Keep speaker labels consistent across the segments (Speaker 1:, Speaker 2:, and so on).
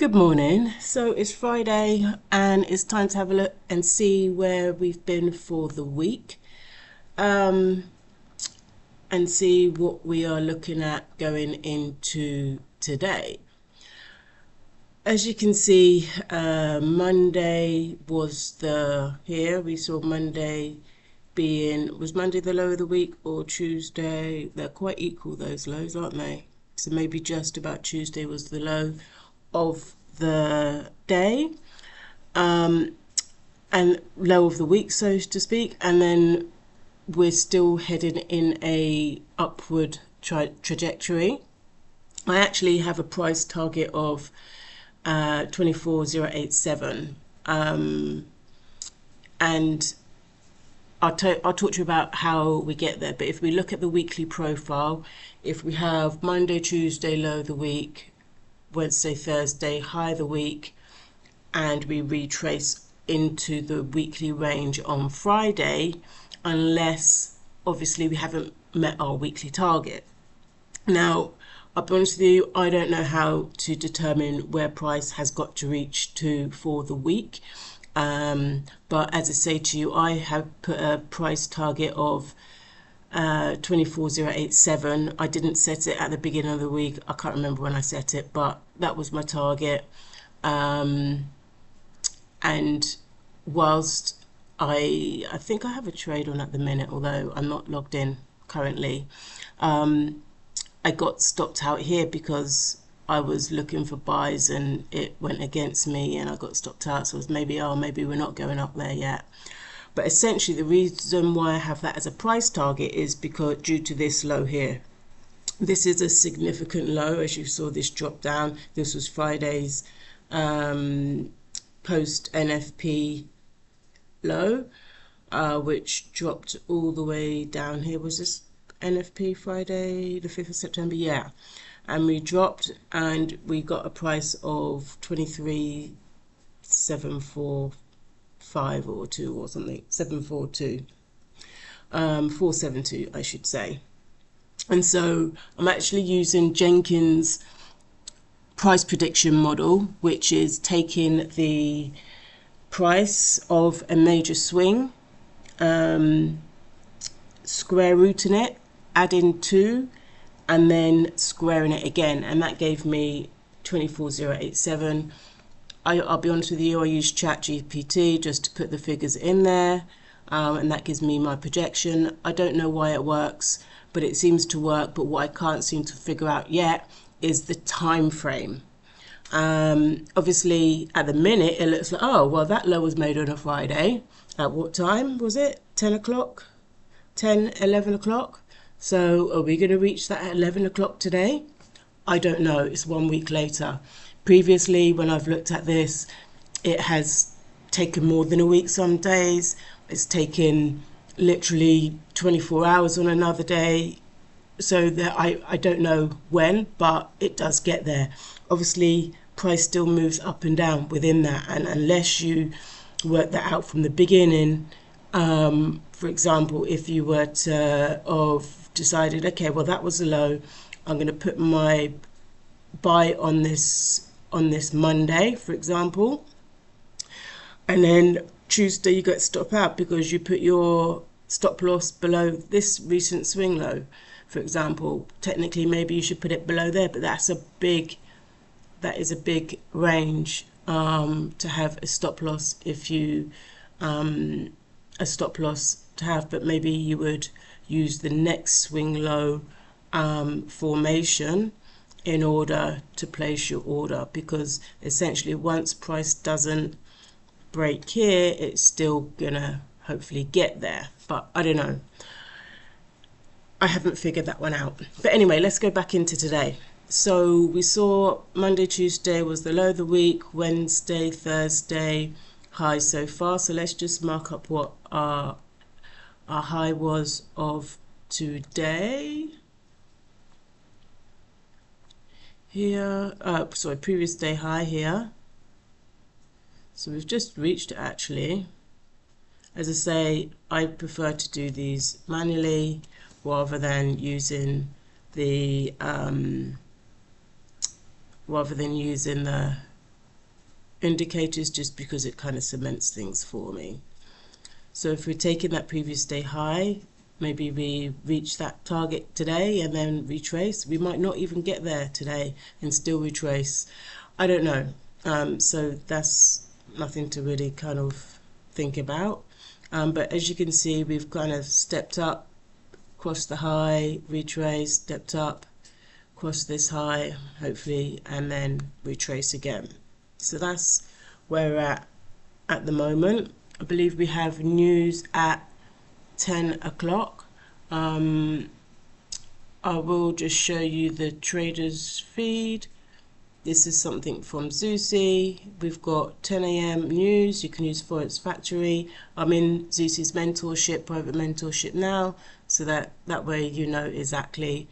Speaker 1: Good morning. So it's Friday and it's time to have a look and see where we've been for the week, um, and see what we are looking at going into today. As you can see, Monday was we saw Monday was Monday the low of the week or Tuesday? They're quite equal, those lows, aren't they? So maybe just about Tuesday was the low of the day, and low of the week, so to speak, and then we're still heading in a upward trajectory. I actually have a price target of 24,087, and I'll talk to you about how we get there. But if we look at the weekly profile, if we have Monday, Tuesday, low of the week, Wednesday, Thursday, high of the week, and we retrace into the weekly range on Friday, unless obviously we haven't met our weekly target. Now, I'll be honest with you, I don't know how to determine where price has got to reach to for the week. But as I say to you, I have put a price target of 24,087. I didn't set it at the beginning of the week. I can't remember when I set it, but that was my target. And whilst I think I have a trade on at the minute, although I'm not logged in currently, I got stopped out here because I was looking for buys and it went against me and I got stopped out. So it was maybe we're not going up there yet. But essentially the reason why I have that as a price target is because due to this low here. This is a significant low, as you saw this drop down. This was Friday's post NFP low, which dropped all the way down here. Was this NFP Friday the 5th of September? Yeah. And we dropped and we got a price of 23,745 or 2 or something, 742, 472 I should say. And so I'm actually using Jenkins price prediction model, which is taking the price of a major swing, square rooting it, adding 2, and then squaring it again, and that gave me 24,087. I'll be honest with you, I use ChatGPT just to put the figures in there, and that gives me my projection. I don't know why it works, but it seems to work. But what I can't seem to figure out yet is the time frame. Obviously at the minute it looks like, oh well, that low was made on a Friday. At what time was it? 10 o'clock, 11 o'clock. So are we going to reach that at 11 o'clock today? I don't know. It's 1 week later. Previously, when I've looked at this, it has taken more than a week some days. It's taken literally 24 hours on another day. So that I don't know when, but it does get there. Obviously, price still moves up and down within that. And unless you work that out from the beginning, for example, if you were to decided, okay, well, that was a low, I'm going to put my buy on this Monday, for example, and then Tuesday you get stop out because you put your stop loss below this recent swing low, for example. Technically maybe you should put it below there, but that is a big range to have a stop loss if you a stop loss to have, but maybe you would use the next swing low formation in order to place your order, because essentially once price doesn't break here, it's still gonna hopefully get there, but I don't know. I haven't figured that one out. But anyway, let's go back into today. So we saw Monday, Tuesday was the low of the week, Wednesday, Thursday, high so far. So let's just mark up what our high was of today. Here, sorry, previous day high here. So we've just reached it actually. As I say, I prefer to do these manually rather than using the indicators just because it kind of cements things for me. So if we're taking that previous day high, maybe we reach that target today and then retrace. We might not even get there today and still retrace. I don't know. So that's nothing to really kind of think about. But as you can see, we've kind of stepped up, crossed the high, retraced, stepped up, crossed this high, hopefully, and then retrace again. So that's where we're at the moment. I believe we have news at 10 o'clock. I will just show you the traders feed. This is something from Zeussy. We've got 10 a.m. news. You can use Forex Factory. I'm in Zeussy's mentorship, private mentorship now, so that way you know exactly.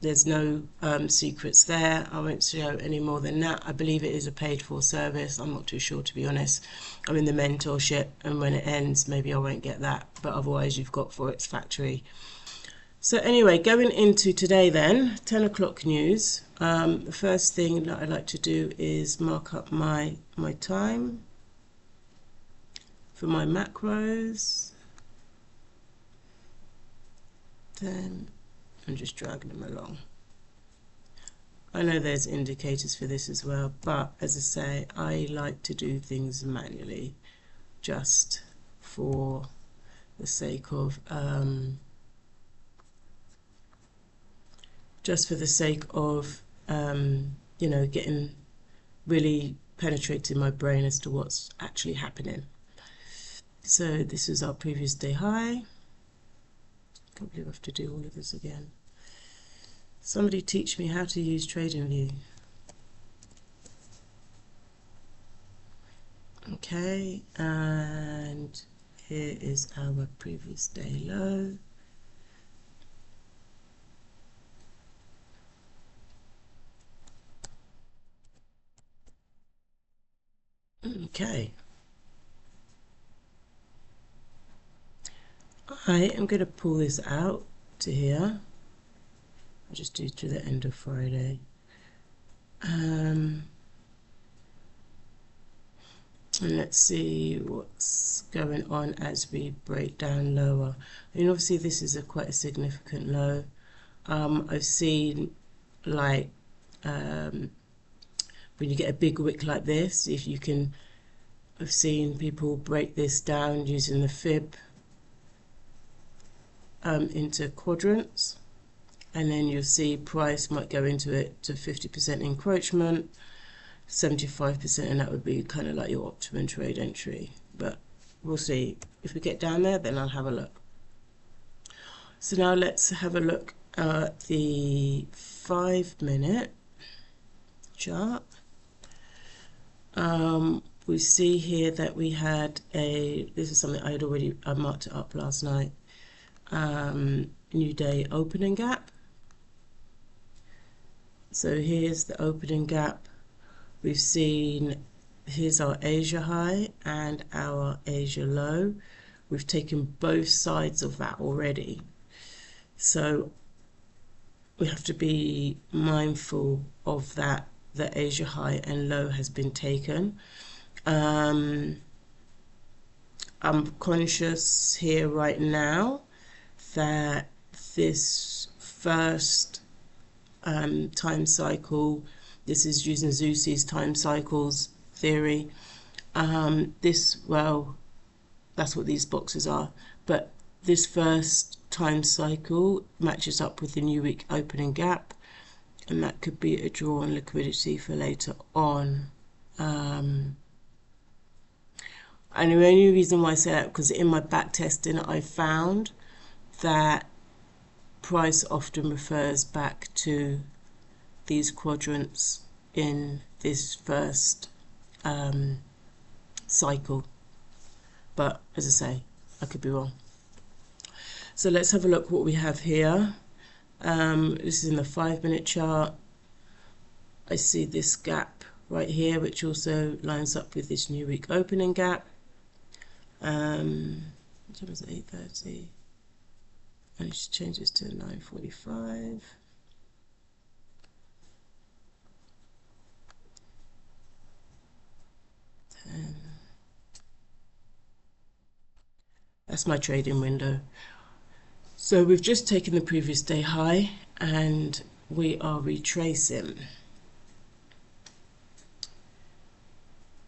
Speaker 1: There's no secrets there. I won't show any more than that. I believe it is a paid for service. I'm not too sure, to be honest. I'm in the mentorship, and when it ends, maybe I won't get that. But otherwise, you've got Forex Factory. So anyway, going into today then, 10 o'clock news. The first thing that I like to do is mark up my time for my macros. Then I'm just dragging them along. I know there's indicators for this as well, but as I say, I like to do things manually just for the sake of you know, getting really penetrating my brain as to what's actually happening. So this is our previous day high. Can't believe I have to do all of this again. Somebody teach me how to use TradingView. Okay, and here is our previous day low. Okay. I am going to pull this out to here. I'll just do to the end of Friday. And let's see what's going on as we break down lower. I mean, obviously this is quite a significant low. I've seen like when you get a big wick like this, if you can, I've seen people break this down using the fib into quadrants, and then you'll see price might go into it to 50% encroachment, 75%, and that would be kind of like your optimum trade entry. But we'll see. If we get down there, then I'll have a look. So now let's have a look at the 5-minute chart. We see here that we had this is something I had already marked it up last night, new day opening gap. So here's the opening gap. We've seen, here's our Asia high and our Asia low. We've taken both sides of that already. So we have to be mindful of that, the Asia high and low has been taken. I'm conscious here right now that this first time cycle, this is using Zeussy's time cycles theory. Well, that's what these boxes are, but this first time cycle matches up with the new week opening gap, and that could be a draw on liquidity for later on. And the only reason why I say that, because in my back testing I found that price often refers back to these quadrants in this first cycle, but as I say, I could be wrong. So let's have a look what we have here. This is in the 5-minute chart. I see this gap right here, which also lines up with this new week opening gap. What time is it? 8:30. I need to change this to 9:45. That's my trading window. So we've just taken the previous day high and we are retracing.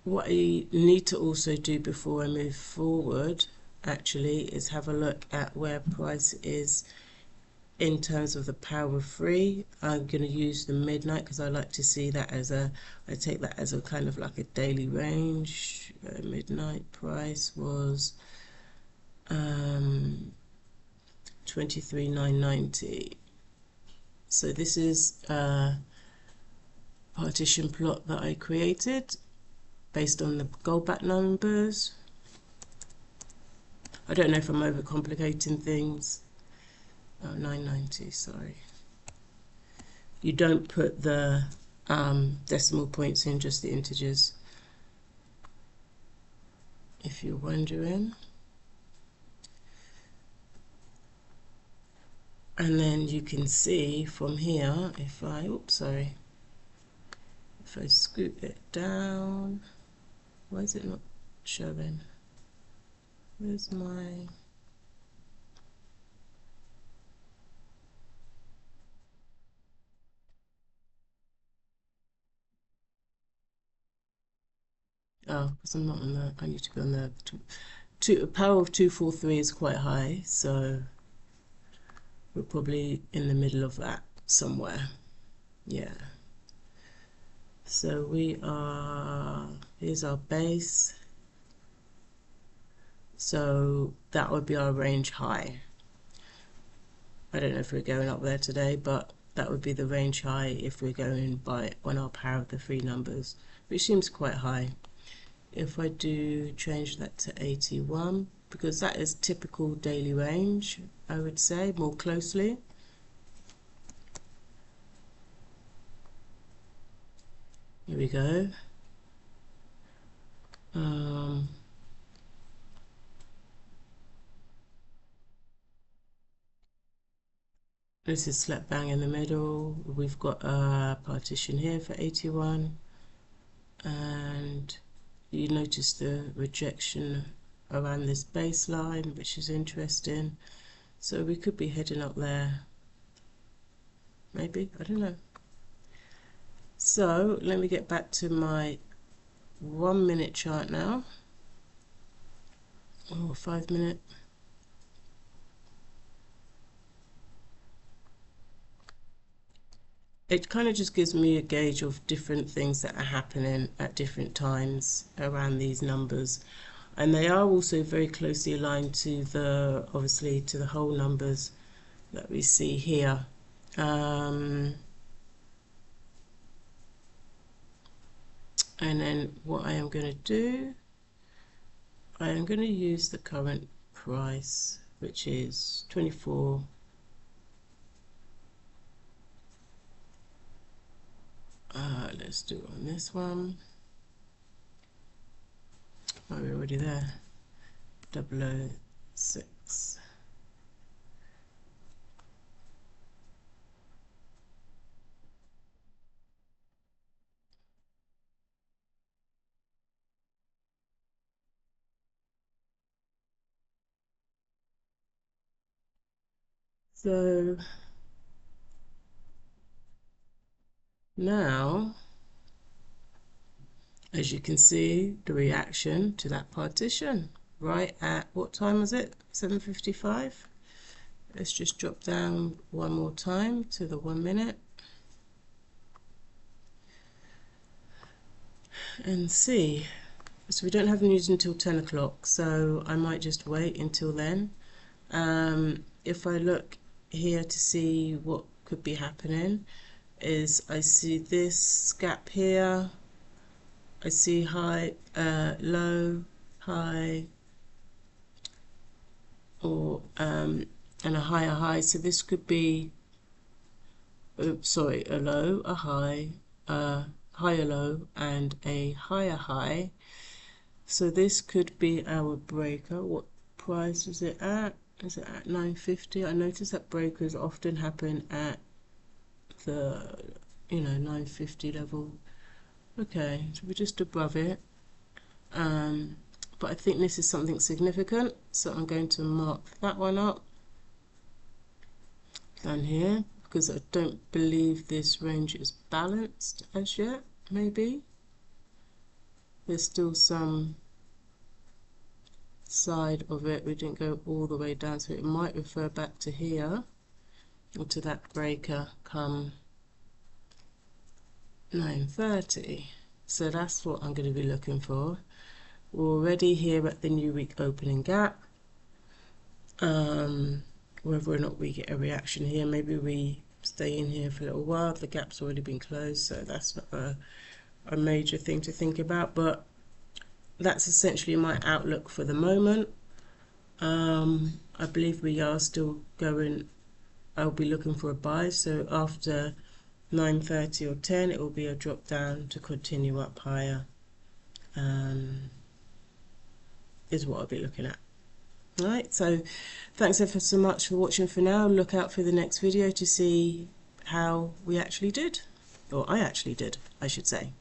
Speaker 1: What I need to also do before I move forward actually is have a look at where price is in terms of the power of 3. I'm going to use the midnight because I like to see that as I take that as a kind of like a daily range. Midnight price was 23,990. So this is a partition plot that I created based on the gold back numbers. I don't know if I'm overcomplicating things. Oh, 990, sorry. You don't put the decimal points in, just the integers, if you're wondering. And then you can see from here, if I scoot it down, why is it not showing? Where's my... Oh, because I'm not on the, I need to be on the power of 243 is quite high, so we're probably in the middle of that somewhere. Yeah. So we are, here's our base. So that would be our range high. I don't know if we're going up there today, but that would be the range high if we're going by on our power of the 3 numbers, which seems quite high. If I do change that to 81, because that is typical daily range, I would say more closely. Here we go. This is slap bang in the middle. We've got a partition here for 81, and you notice the rejection around this baseline, which is interesting. So we could be heading up there, maybe, I don't know. So let me get back to my 1 minute chart now, or 5 minute. It kind of just gives me a gauge of different things that are happening at different times around these numbers. And they are also very closely aligned to the, obviously, to the whole numbers that we see here. And then what I am going to do, I am going to use the current price, which is 24. Let's do it on this one. Oh, we're already there. 006. So now, as you can see, the reaction to that partition right at, what time was it? 7:55. Let's just drop down one more time to the 1 minute and see. So we don't have news until 10 o'clock, so I might just wait until then. If I look here to see what could be happening, is I see this gap here, I see high, low, high, or and a higher high. So this could be, sorry, a low, a high, a higher low, and a higher high. So this could be our breaker. What price is it at? Is it at 950? I notice that breakers often happen at the 950 level. Okay, so we're just above it. but I think this is something significant, so I'm going to mark that one up down here, because I don't believe this range is balanced as yet. Maybe there's still some side of it we didn't go all the way down, so it might refer back to here or to that breaker come 9:30. So that's what I'm going to be looking for. We're already here at the new week opening gap. Whether or not we get a reaction here, maybe we stay in here for a little while. The gap's already been closed, so that's not a major thing to think about, but that's essentially my outlook for the moment. I believe we are still going, I'll be looking for a buy, so after 9:30 or 10 it will be a drop down to continue up higher, is what I'll be looking at. Alright, so thanks ever so much for watching for now. Look out for the next video to see how we actually did, or I actually did, I should say.